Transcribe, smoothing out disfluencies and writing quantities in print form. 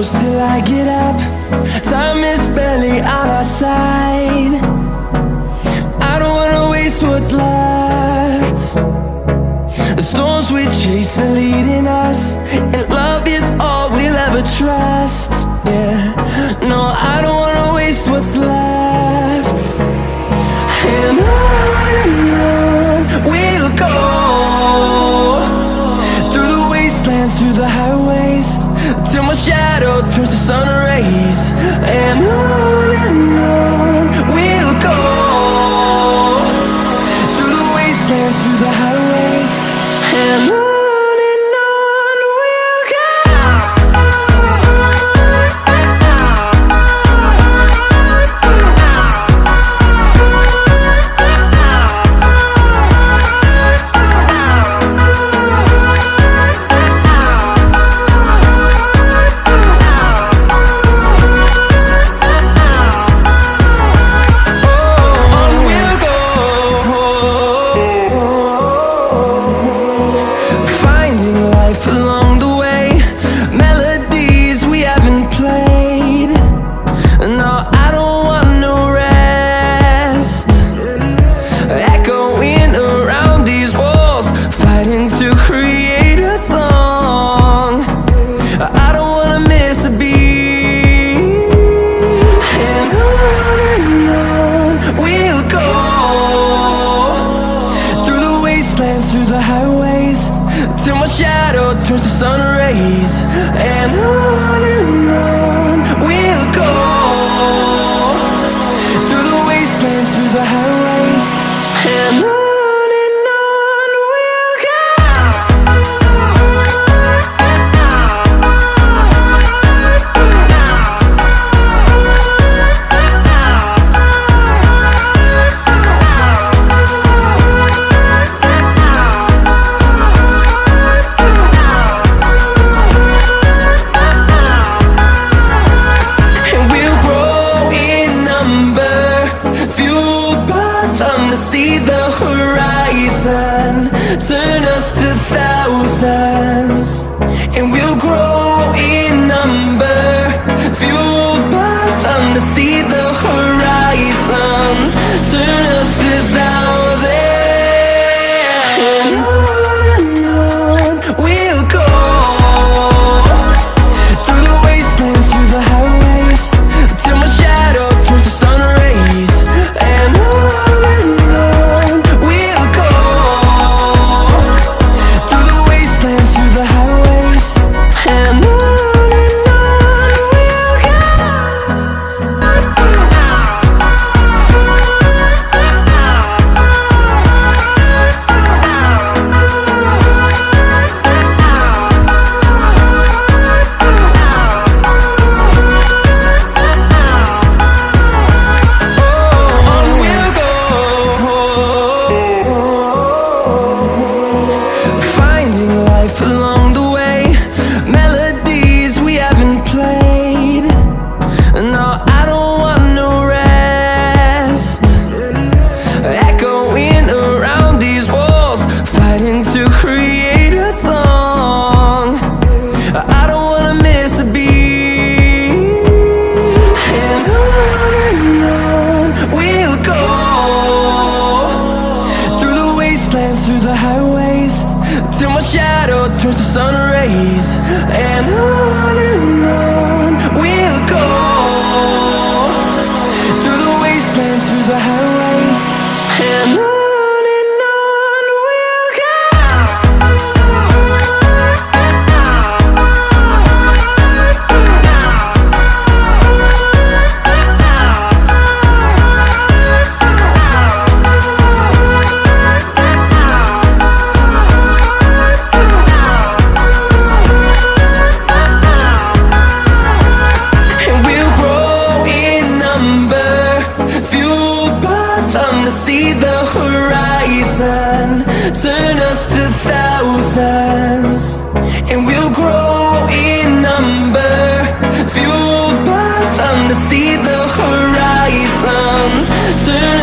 close till I get up. Time is barely on our side. I don't wanna waste what's left. The storms we chase are leading us, and love is all we'll ever trust. Yeah, no, I don't wanna waste what's left. And on we'll go, through the wastelands, through the highways, till my shadow turns to sun rays. And on we'll go, through the wastelands, through the highways, and on we'll go. Through the highways, till my shadow turns to sun rays. And on we'll go, through the wastelands, through the highways, and on we'll go. See the horizon, turn us to thousands, and we'll grow in number, fueled by them. To see the horizon, turn us to thousands, and on we'll go, through the wastelands, through the highways, till my shadow turns to sun rays. And to create a song, I don't wanna miss a beat. And on we'll go, through the wastelands, through the highways, till my shadow turns to sun rays. And on we'll go, through the wastelands, through the highways, and on. See the horizon, turn us to thousands, and we'll grow in number, fueled by them. To see the horizon, turn